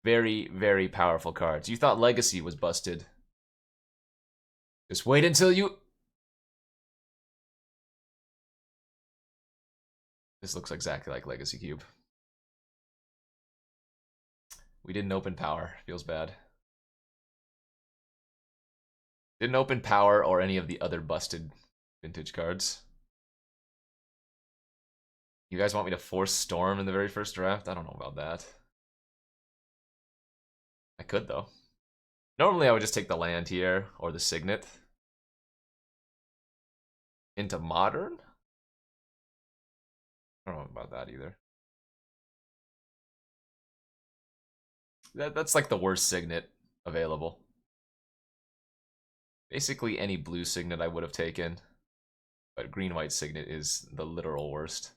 Very, very powerful cards. You thought Legacy was busted. Just wait until you... This looks exactly like Legacy Cube. We didn't open Power. Feels bad. Didn't open Power or any of the other busted vintage cards. You guys want me to force Storm in the very first draft? I don't know about that. I could, though. Normally, I would just take the land here, or the Signet. Into Modern? I don't know about that either. That's like the worst Signet available. Basically, any blue Signet I would have taken. But green-white Signet is the literal worst.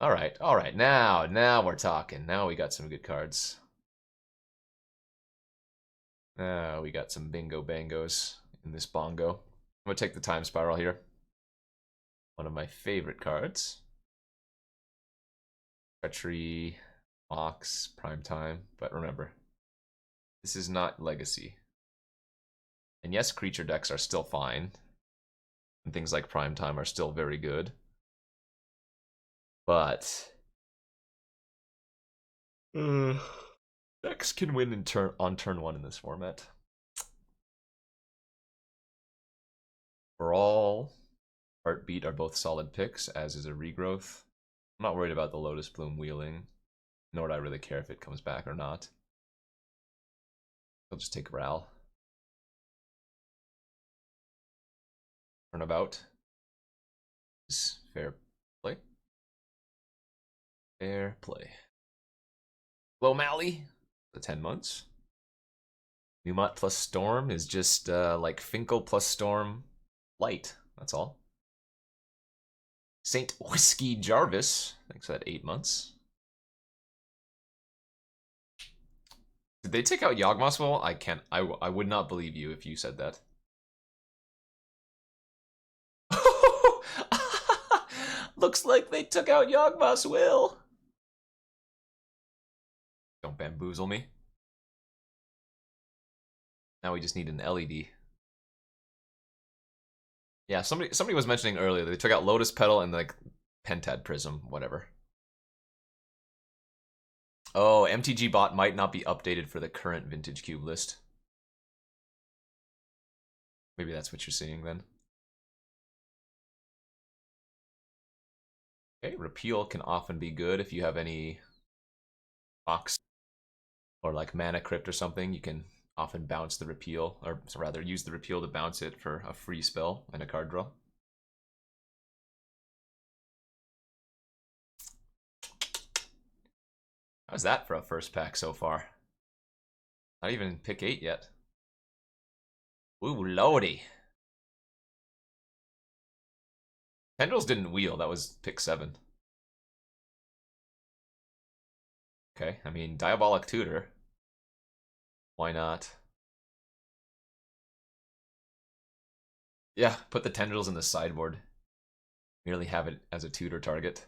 Alright, now we're talking. Now we got some good cards. Now we got some bingo bangos in this bongo. I'm gonna take the Time Spiral here. One of my favorite cards. Treachery, Mox, Prime Time, but remember, this is not Legacy. And yes, creature decks are still fine. And things like Prime Time are still very good. But decks can win on turn 1 in this format. Brawl, Heartbeat are both solid picks, as is a Regrowth. I'm not worried about the Lotus Bloom wheeling, nor do I really care if it comes back or not. I'll just take Ral. Turnabout is fair play. Fair play. O'Malley, the 10 months. Numot plus Storm is just like Finkel plus Storm light. That's all. Saint Whiskey Jarvis, thanks for that 8 months. Did they take out Yawgmoth's? I can't. I would not believe you if you said that. Looks like they took out Yawgmoth's will. Don't bamboozle me. Now we just need an LED. Yeah, somebody was mentioning earlier that they took out Lotus Petal and like Pentad Prism, whatever. Oh, MTG Bot might not be updated for the current Vintage Cube list. Maybe that's what you're seeing then. Okay, Repeal can often be good if you have any box or like Mana Crypt or something. You can often bounce the Repeal, or rather use the Repeal to bounce it for a free spell and a card draw. How's that for a first pack so far? Not even pick 8 yet. Ooh, lordy. Tendrils didn't wheel, that was pick 7. Okay, I mean, Diabolic Tutor. Why not? Yeah, put the Tendrils in the sideboard. Merely have it as a tutor target.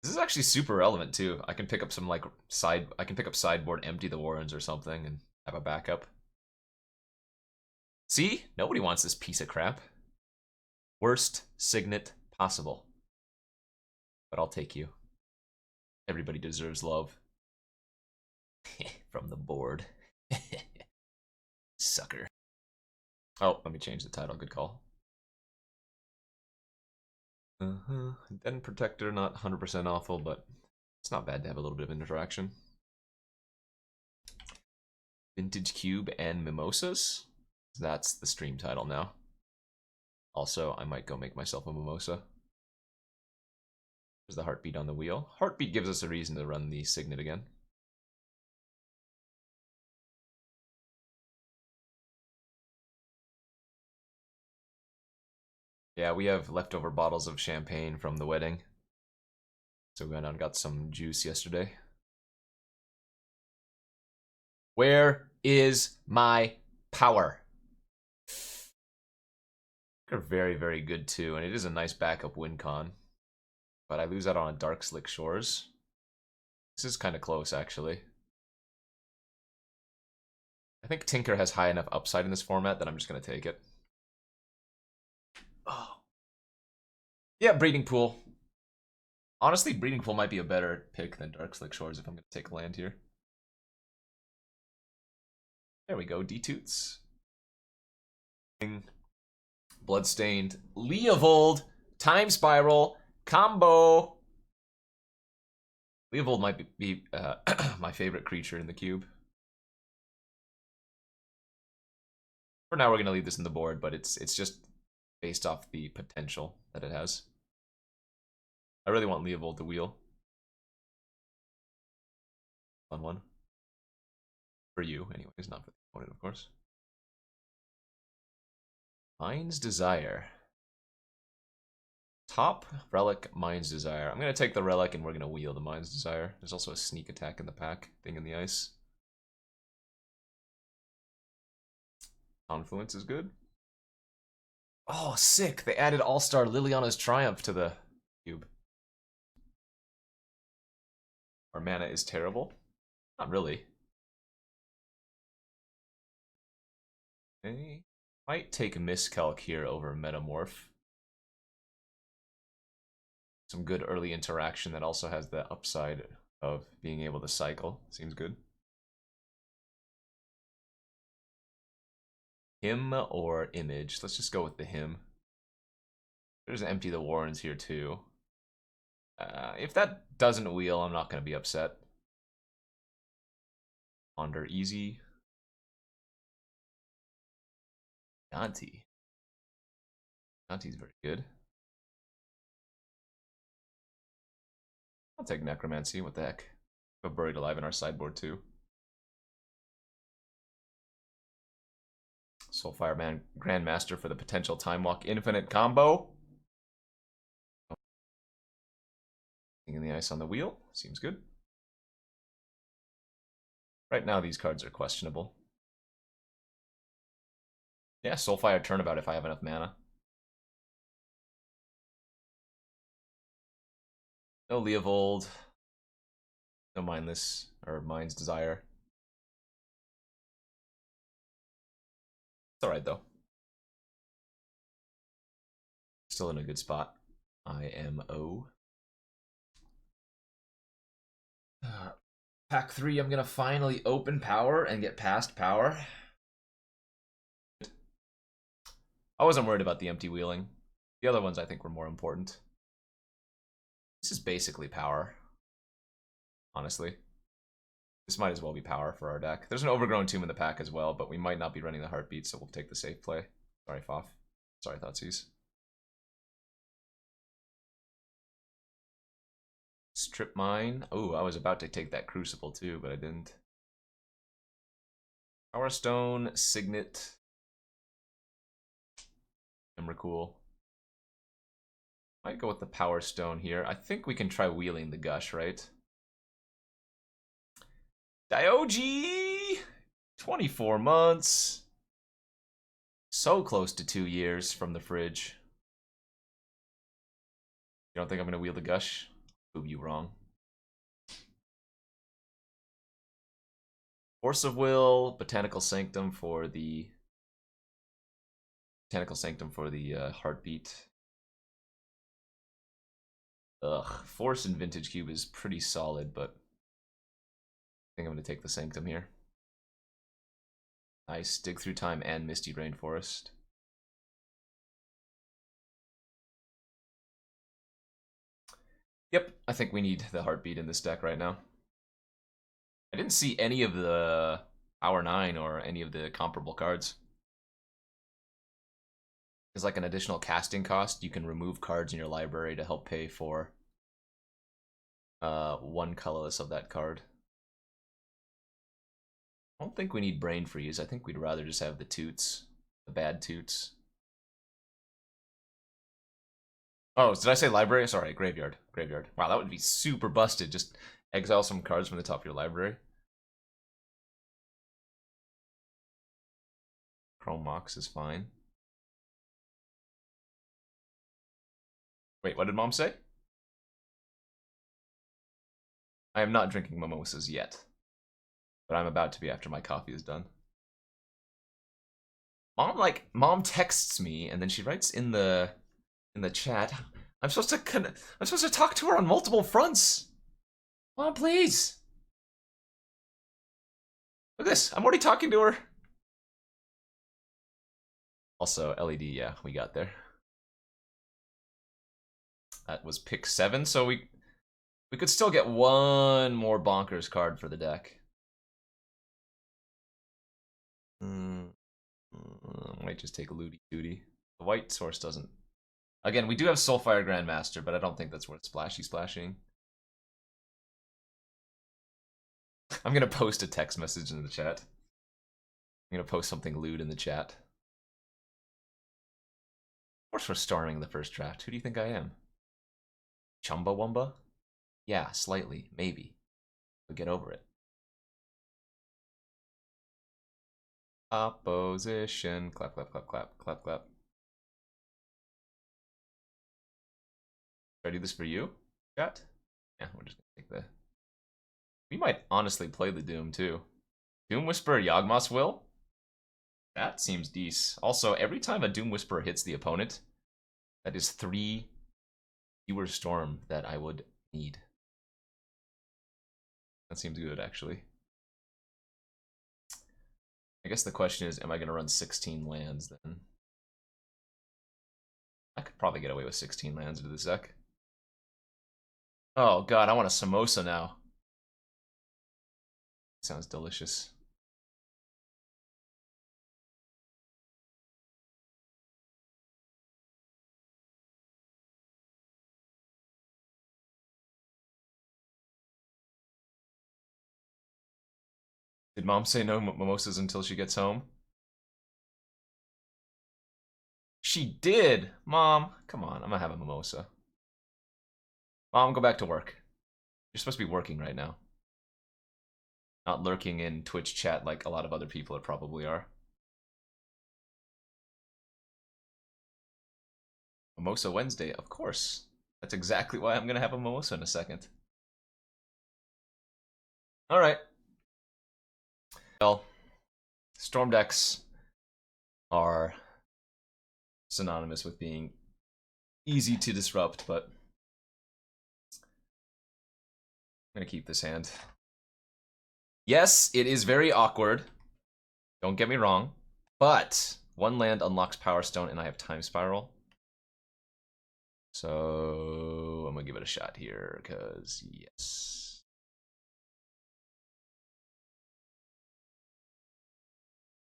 This is actually super relevant too. I can pick up some like I can pick up sideboard, empty the Warrens or something, and have a backup. See? Nobody wants this piece of crap. Worst Signet possible. But I'll take you. Everybody deserves love. From the board. Sucker. Oh, let me change the title. Good call. Den Protector, not 100% awful, but it's not bad to have a little bit of interaction. Vintage Cube and Mimosas. That's the stream title now. Also, I might go make myself a mimosa. There's the Heartbeat on the wheel. Heartbeat gives us a reason to run the Signet again. Yeah, we have leftover bottles of champagne from the wedding. So we went out and got some juice yesterday. Where is my power? They're very, very good too, and it is a nice backup win con. but I lose out on a Dark Slick Shores. This is kind of close, actually. I think Tinker has high enough upside in this format that I'm just going to take it. Oh. Yeah, Breeding Pool. Honestly, Breeding Pool might be a better pick than Dark Slick Shores if I'm going to take land here. There we go, D-Toots. Bloodstained, Leovold, Time Spiral, Combo. Leovold might be my favorite creature in the cube. For now, we're going to leave this in the board, but it's just based off the potential that it has. I really want Leovold to wheel. Fun one. For you, anyways, not for the opponent, of course. Mind's Desire. Top Relic, Mind's Desire. I'm going to take the Relic and we're going to wheel the Mind's Desire. There's also a sneak attack in the pack, thing in the ice. Confluence is good. Oh, sick. They added All-Star Liliana's Triumph to the cube. Our mana is terrible. Not really. Okay. Might take Miscalc here over Metamorph. Some good early interaction that also has the upside of being able to cycle. Seems good. Him or Image? Let's just go with the Him. There's Empty the Warrens here too. If that doesn't wheel, I'm not going to be upset. Ponder easy. Yanti. Yanti's very good. I'll take Necromancy. What the heck? We have Buried Alive in our sideboard too. Soulfire Man Grandmaster for the potential Time Walk Infinite combo. In the ice on the wheel. Seems good. Right now these cards are questionable. Yeah, Soulfire Turnabout if I have enough mana. No Leovold. No Mindless, or Mind's Desire. It's alright though. Still in a good spot. IMO. Pack 3, I'm gonna finally open Power and get past Power. I wasn't worried about the empty wheeling. The other ones I think were more important. This is basically Power. Honestly. This might as well be Power for our deck. There's an Overgrown Tomb in the pack as well, but we might not be running the Heartbeat, so we'll take the safe play. Sorry, Foff. Sorry, Thoughtseize. Strip Mine. Oh, I was about to take that Crucible too, but I didn't. Power Stone, Signet. Emrakul. Might go with the Power Stone here. I think we can try wheeling the Gush, right? Diogi! 24 months. So close to 2 years from the fridge. You don't think I'm going to wheel the Gush? Prove you wrong. Force of Will, Botanical Sanctum for the Heartbeat. Ugh, Force in Vintage Cube is pretty solid, but I think I'm going to take the Sanctum here. Nice, Dig Through Time and Misty Rainforest. Yep, I think we need the Heartbeat in this deck right now. I didn't see any of the Power 9 or any of the comparable cards. There's like an additional casting cost. You can remove cards in your library to help pay for one colorless of that card. I don't think we need Brain Freeze. I think we'd rather just have the Toots. The bad Toots. Oh, did I say library? Sorry, graveyard. Graveyard. Wow, that would be super busted. Just exile some cards from the top of your library. Chrome Mox is fine. Wait, what did Mom say? I am not drinking mimosas yet, but I'm about to be after my coffee is done. Mom texts me and then she writes in the chat, I'm supposed to talk to her on multiple fronts. Mom, please. Look at this. I'm already talking to her. Also, LED, yeah, we got there. That was pick 7, so we could still get one more bonkers card for the deck. Might just take a Looty Tooty. The white source doesn't. Again, we do have Soulfire Grandmaster, but I don't think that's worth splashing. I'm gonna post a text message in the chat. I'm gonna post something lewd in the chat. Of course we're storming the first draft. Who do you think I am? Chumbawamba? Yeah, slightly, maybe. But get over it. Opposition. Clap, clap, clap, clap, clap, clap. Should I do this for you, chat? Yeah, we're just gonna take the... We might honestly play the Doom, too. Doom Whisperer Yawgmoth's Will? That seems decent. Also, every time a Doom Whisperer hits the opponent, that is 3 fewer Storm that I would need. That seems good, actually. I guess the question is, am I going to run 16 lands then? I could probably get away with 16 lands into this deck. Oh god, I want a samosa now. Sounds delicious. Did Mom say no mimosas until she gets home? She did! Mom, come on, I'm gonna have a mimosa. Mom, go back to work. You're supposed to be working right now. Not lurking in Twitch chat like a lot of other people probably are. Mimosa Wednesday, of course. That's exactly why I'm gonna have a mimosa in a second. Alright. Well, Storm decks are synonymous with being easy to disrupt, but I'm gonna keep this hand. Yes, it is very awkward. Don't get me wrong. But 1 land unlocks Power Stone and I have Time Spiral. So I'm gonna give it a shot here, because yes.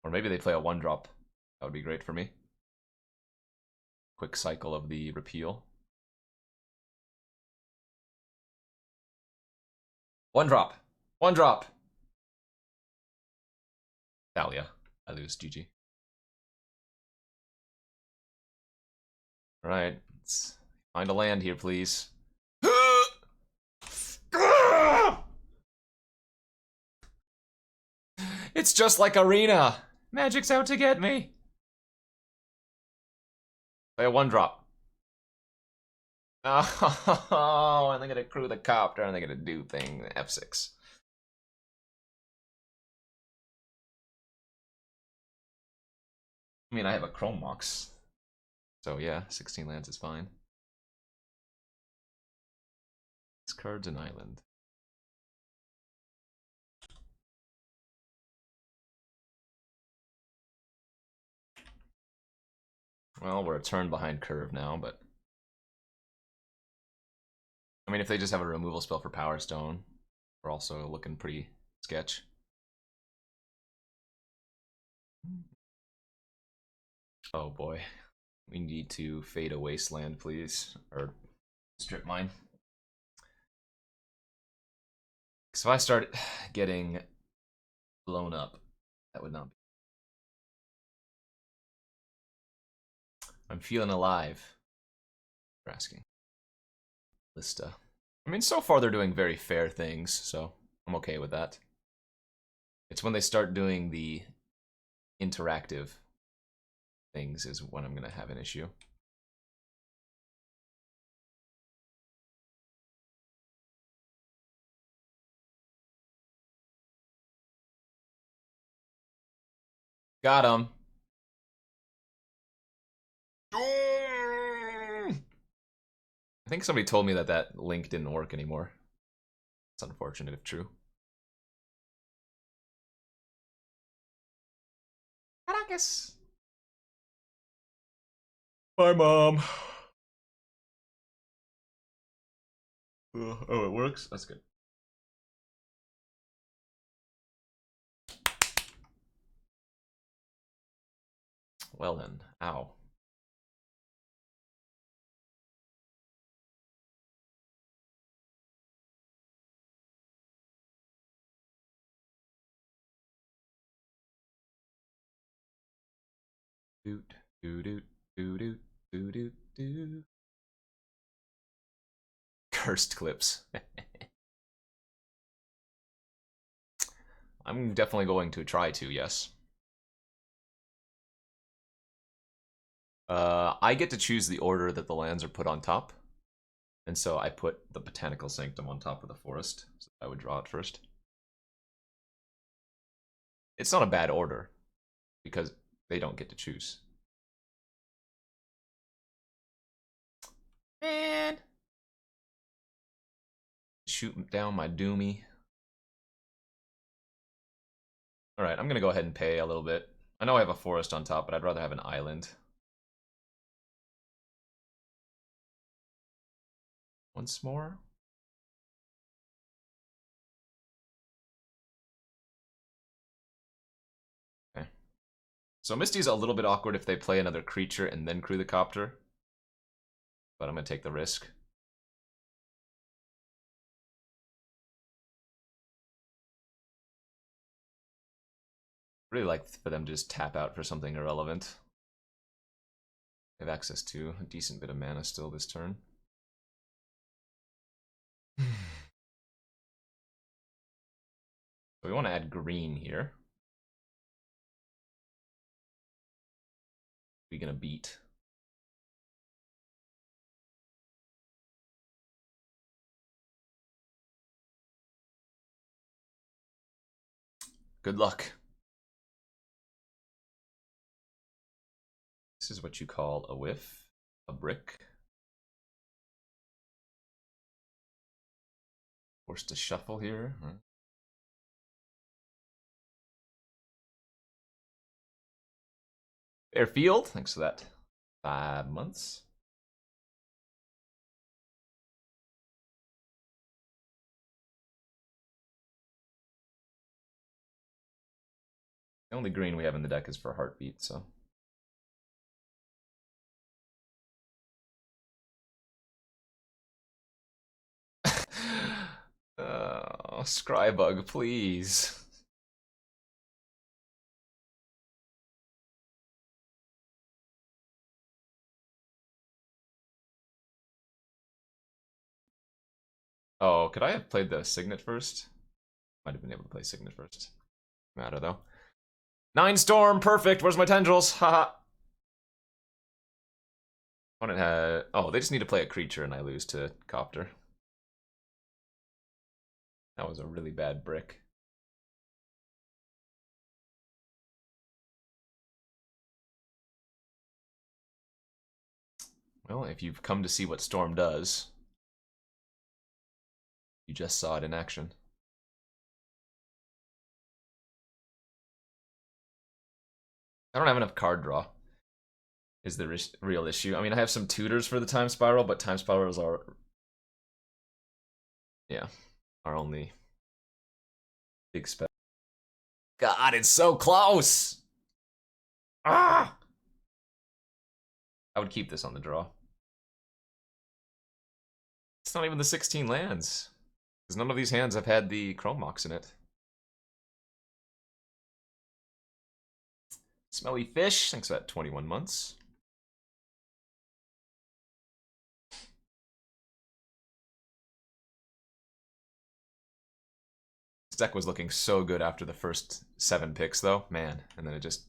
Or maybe they play a 1-drop. That would be great for me. Quick cycle of the repeal. 1-drop. 1-drop. Thalia. I lose. GG. Alright. Let's find a land here, please. It's just like Arena. Magic's out to get me. Play a 1-drop. Oh, and they're gonna crew the copter and they're gonna do thing F6. I mean, I have a Chrome Mox. So yeah, 16 lands is fine. This card's an island. Well, we're a turn behind curve now, but... I mean, if they just have a removal spell for Power Stone, we're also looking pretty sketch. Oh boy. We need to fade a Wasteland, please. Or strip mine. So if I start getting blown up, that would not be... I'm feeling alive. You're asking. Lista. I mean, so far they're doing very fair things, so I'm okay with that. It's when they start doing the interactive things is when I'm going to have an issue. Got him. I think somebody told me that that link didn't work anymore. It's unfortunate if true. Caracas. Bye, Mom. Oh, it works? That's good. Well then. Ow. Doot, doot, doot, doot, doot, doot, doot. Cursed clips. I'm definitely going to try to, yes. I get to choose the order that the lands are put on top. And so I put the Botanical Sanctum on top of the forest. So I would draw it first. It's not a bad order, because they don't get to choose. Man! Shoot down my Doomy. Alright, I'm gonna go ahead and pay a little bit. I know I have a forest on top, but I'd rather have an island. Once more. Okay. So Misty's a little bit awkward if they play another creature and then crew the copter. But I'm gonna take the risk. Really like for them to just tap out for something irrelevant. They have access to a decent bit of mana still this turn. So we want to add green here. We're gonna beat. Good luck. This is what you call a whiff, a brick. Forced to shuffle here. Huh? Airfield, thanks for that. 5 months. The only green we have in the deck is for Heartbeat, so. Scrybug, please. Oh, could I have played the Signet first? Might have been able to play Signet first. Matter though. 9 Storm, perfect. Where's my tendrils? Haha. Opponent had. Oh, they just need to play a creature and I lose to Copter. That was a really bad brick. Well, if you've come to see what Storm does, you just saw it in action. I don't have enough card draw, is the real issue. I mean, I have some tutors for the Time Spiral, but Time Spirals are... yeah, our only big spell. God, it's so close! Ah! I would keep this on the draw. It's not even the 16 lands. Because none of these hands have had the Chrome Mox in it. Smelly Fish, thanks for that 21 months. This deck was looking so good after the first 7 picks, though. Man, and then it just...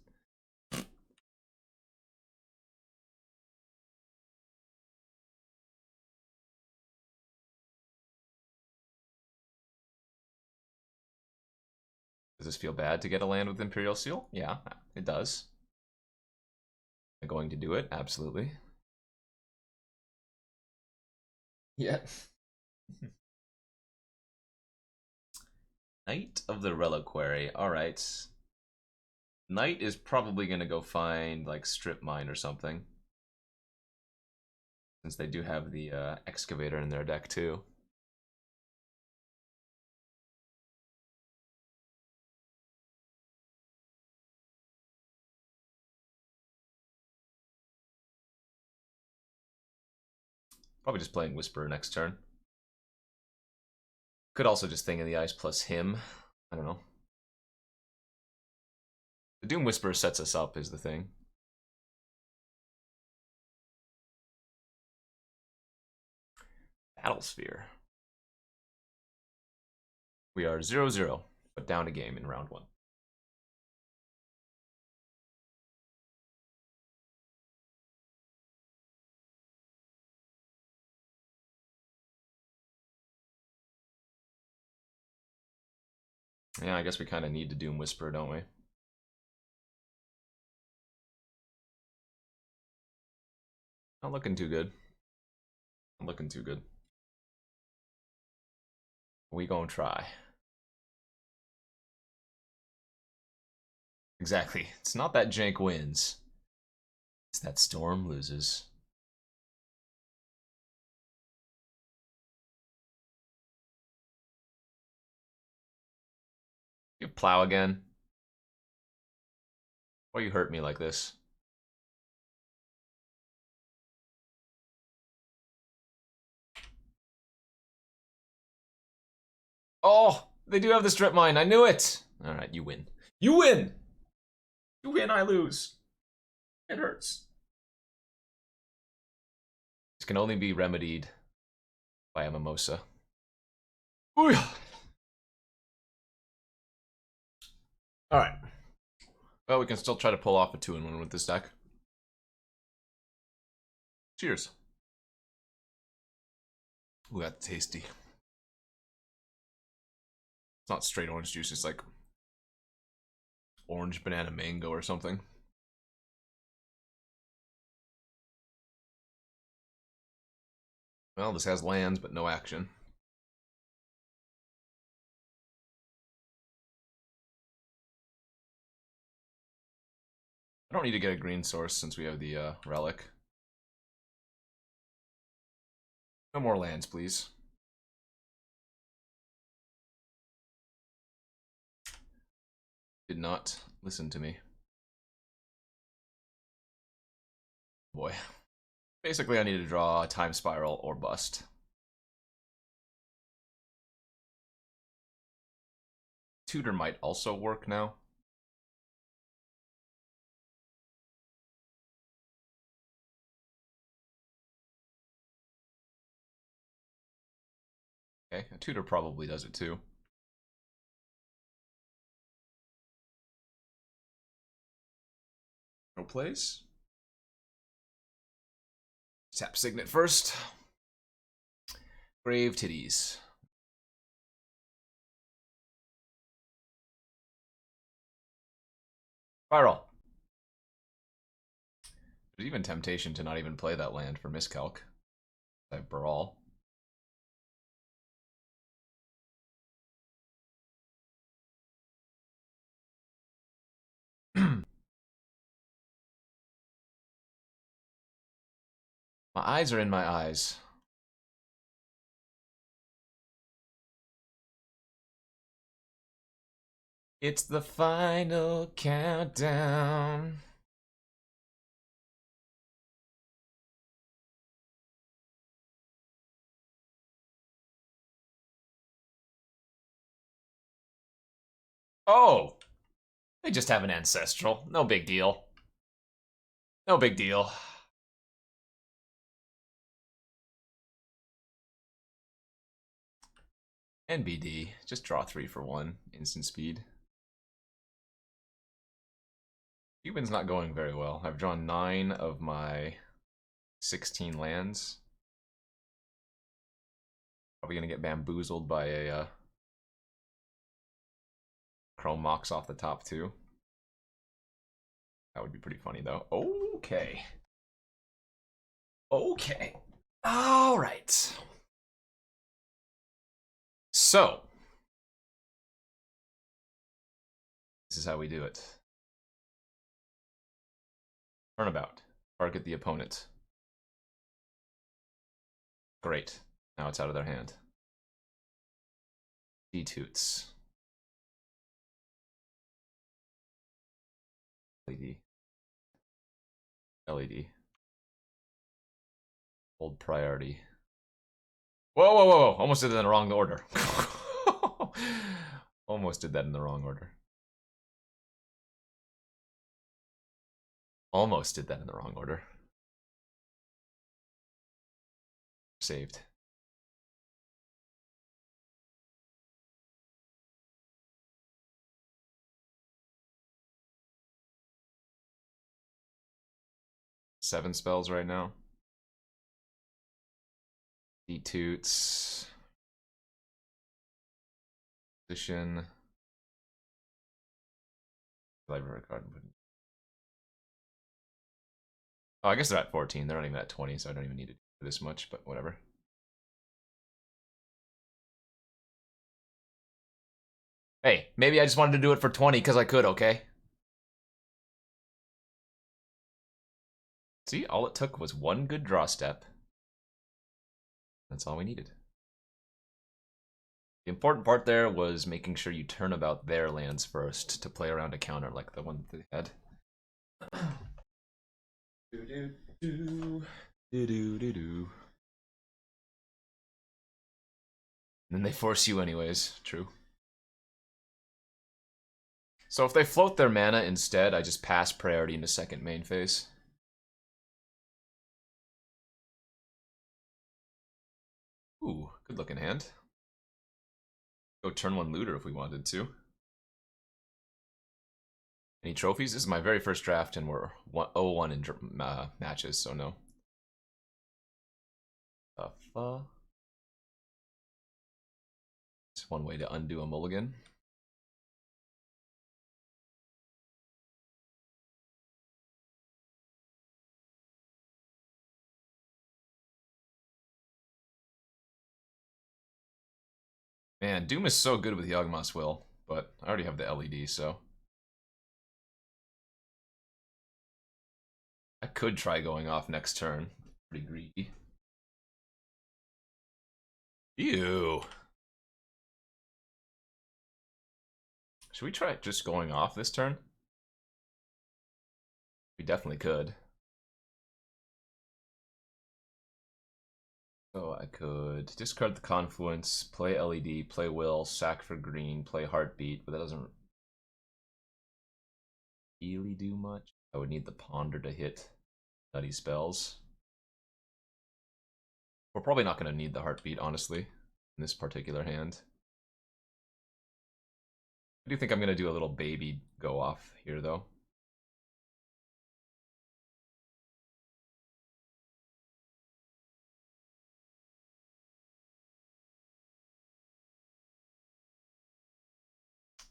Does this feel bad to get a land with Imperial Seal? Yeah, it does. Am I going to do it? Absolutely. Yeah. Knight of the Reliquary. Alright. Knight is probably going to go find, like, Strip Mine or something. Since they do have the Excavator in their deck, too. Probably just playing Whisperer next turn. Could also just Thing in the Ice plus him. I don't know. The Doom Whisperer sets us up, is the thing. Battlesphere. We are 0-0, but down a game in round 1. Yeah, I guess we kind of need to Doom Whisperer, don't we? Not looking too good. Not looking too good. We gonna try. Exactly. It's not that Jank wins. It's that Storm loses. You plow again? Why you hurt me like this? Oh, they do have the Strip Mine. I knew it. All right, you win. You win. You win, I lose. It hurts. This can only be remedied by a Mimosa. Ooh. Alright. Well, we can still try to pull off a 2-1 with this deck. Cheers. Ooh, that's tasty. It's not straight orange juice, it's like orange banana mango or something. Well, this has lands, but no action. I don't need to get a green source since we have the relic. No more lands, please. Did not listen to me. Boy. Basically, I need to draw a Time Spiral or bust. Tutor might also work now. Okay, a tutor probably does it too. No plays. Tap Signet first. Grave Titties. Spiral. There's even temptation to not even play that land for miscalc. I have Brawl. My eyes are in my eyes. It's the final countdown. Oh! They just have an Ancestral. No big deal. No big deal. NBD. Just draw 3 for 1. Instant speed. Cuban's not going very well. I've drawn 9 of my 16 lands. Probably gonna get bamboozled by a Chrome Mox off the top too. That would be pretty funny though. Okay. Okay. All right. So, this is how we do it. Turnabout. Target the opponent. Great. Now it's out of their hand. D-toots. LED. LED. Hold priority. Whoa, whoa, whoa, whoa. Almost did that in the wrong order. Almost did that in the wrong order. Almost did that in the wrong order. Saved. Seven spells right now. D-toots. Position. Library card. Oh, I guess they're at 14. They're not even at 20, so I don't even need to do this much, but whatever. Hey, maybe I just wanted to do it for 20 because I could, okay? See, all it took was one good draw step. That's all we needed. The important part there was making sure you turn about their lands first to play around a counter like the one that they had. Do. Then they force you anyways, true. So if they float their mana instead, I just pass priority into second main phase. Ooh, good looking hand. Go turn one looter if we wanted to. Any trophies? This is my very first draft, and we're 0-1 in matches, so no. The fuck? It's one way to undo a mulligan. Man, Doom is so good with Yawgmoth's Will, but I already have the LED, so... I could try going off next turn. Pretty greedy. Ew. Should we try just going off this turn? We definitely could. So I could discard the Confluence, play LED, play Will, sack for green, play Heartbeat, but that doesn't really do much. I would need the Ponder to hit nutty spells. We're probably not going to need the Heartbeat, honestly, in this particular hand. I do think I'm going to do a little baby go off here, though.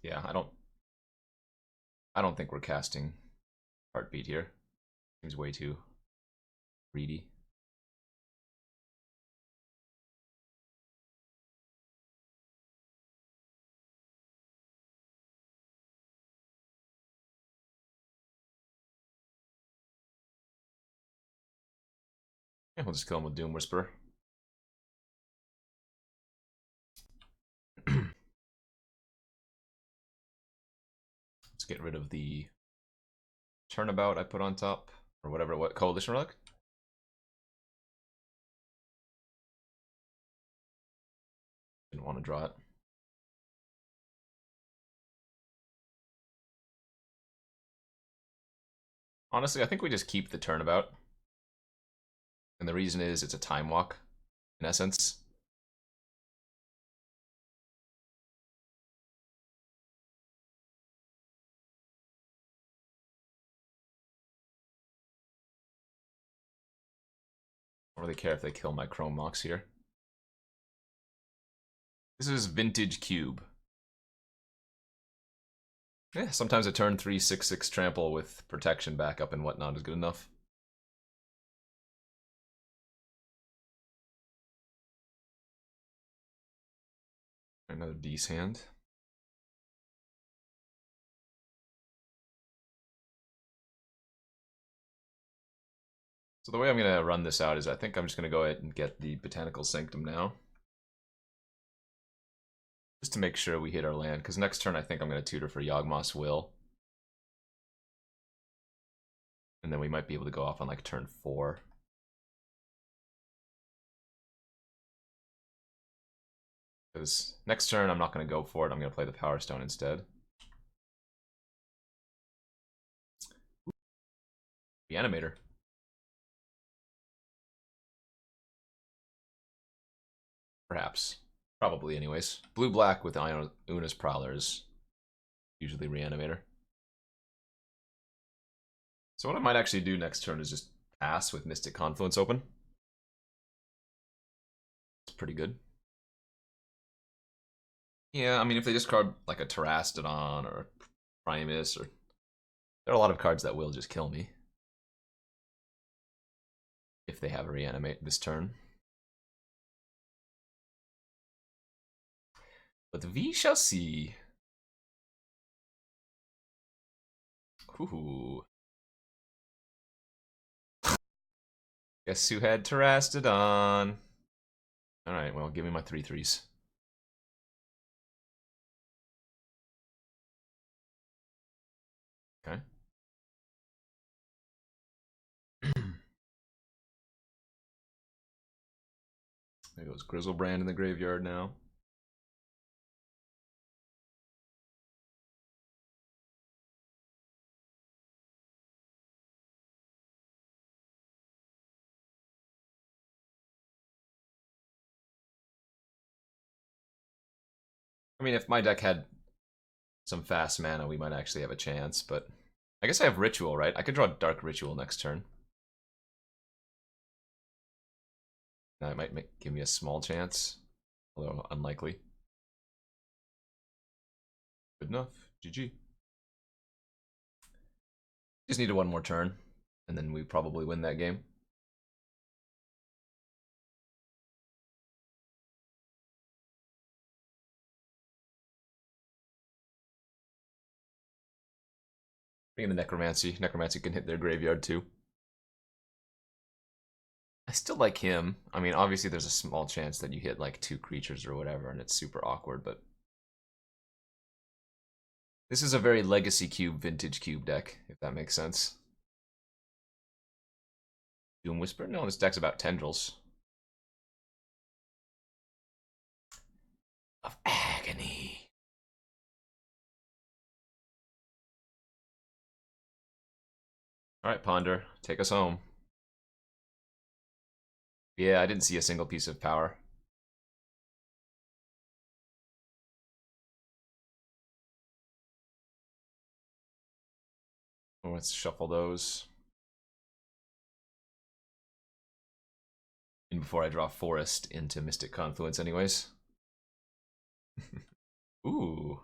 Yeah, I don't think we're casting Heartbeat here. Seems way too greedy. Yeah, we'll just kill him with Doom Whisper. Let's get rid of the turnabout I put on top, or whatever, what, Coalition Relic? Didn't want to draw it. Honestly, I think we just keep the turnabout. And the reason is it's a time walk, in essence. I don't really care if they kill my Chrome Mox here. This is Vintage Cube. Yeah, sometimes a turn 3 6/6 trample with protection backup and whatnot is good enough. Another D's hand. So the way I'm going to run this out is I think I'm just going to go ahead and get the Botanical Sanctum now. Just to make sure we hit our land, because next turn I think I'm going to tutor for Yawgmoth's Will. And then we might be able to go off on like turn 4. Because next turn I'm not going to go for it, I'm going to play the Power Stone instead. Reanimator. Perhaps. Probably anyways. Blue-black with Una's Prowler is usually Reanimator. So what I might actually do next turn is just pass with Mystic Confluence open. It's pretty good. Yeah, I mean, if they discard like a Terastodon or Primus, or there are a lot of cards that will just kill me if they have a Reanimate this turn. But we shall see. Ooh. Guess who had Terastodon? Alright, well, give me my 3/3s. Okay. There goes Grizzlebrand in the graveyard now. I mean, if my deck had some fast mana, we might actually have a chance, but I guess I have Ritual, right? I could draw Dark Ritual next turn. That might give me a small chance, although unlikely. Good enough. GG. Just needed one more turn, and then we probably win that game. Bring in the Necromancy. Necromancy can hit their graveyard too. I still like him. I mean, obviously there's a small chance that you hit like 2 creatures or whatever, and it's super awkward, but this is a very Legacy Cube, Vintage Cube deck, if that makes sense. Doom Whisper? No, this deck's about tendrils. Of agony. Alright, Ponder, take us home. Yeah, I didn't see a single piece of power. Oh, let's shuffle those. And before I draw Forest into Mystic Confluence anyways. Ooh.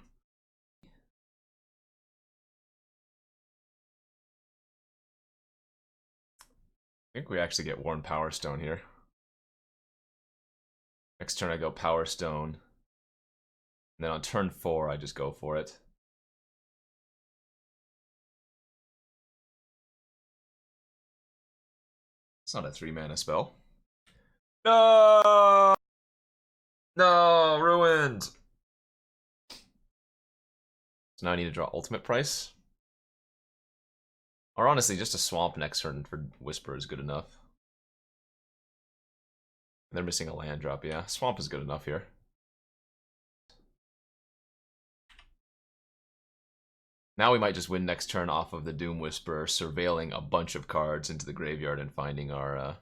I think we actually get Worn Power Stone here. Next turn I go Power Stone. And then on turn 4 I just go for it. It's not a 3-mana spell. No! No, ruined! So now I need to draw Ultimate Price. Or honestly, just a Swamp next turn for Whisper is good enough. And they're missing a land drop, yeah. Swamp is good enough here. Now we might just win next turn off of the Doom Whisperer, surveilling a bunch of cards into the graveyard and finding our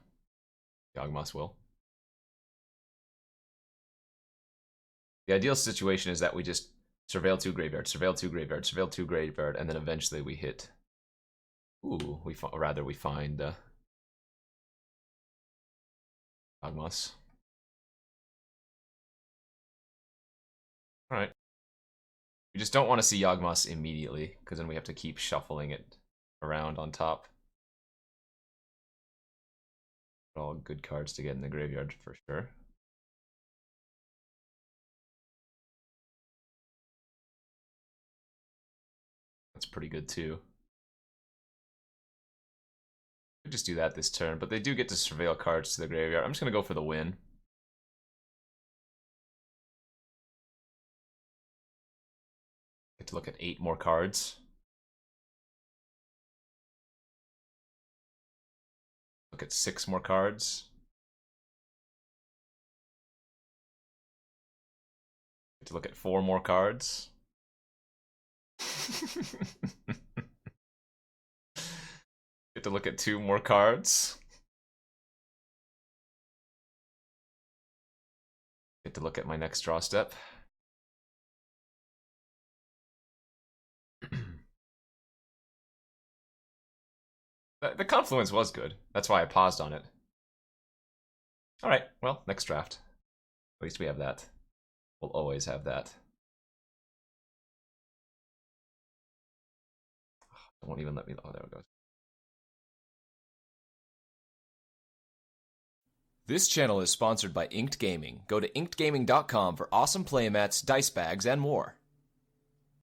Yawgmoth's Will. The ideal situation is that we just surveil 2 graveyard, surveil 2 graveyard, surveil 2 graveyard, and then eventually we hit. Ooh, we find Yawgmoths. All right. We just don't want to see Yawgmoths immediately, because then we have to keep shuffling it around on top. All good cards to get in the graveyard for sure. That's pretty good too. Could just do that this turn, but they do get to surveil cards to the graveyard. I'm just gonna go for the win. Get to look at 8 more cards. Look at 6 more cards. Get to look at 4 more cards. Get to look at 2 more cards. Get to look at my next draw step. The confluence was good. That's why I paused on it. Alright, well, next draft. At least we have that. We'll always have that. It won't even let me... Oh, there it goes. This channel is sponsored by Inked Gaming. Go to inkedgaming.com for awesome playmats, dice bags, and more.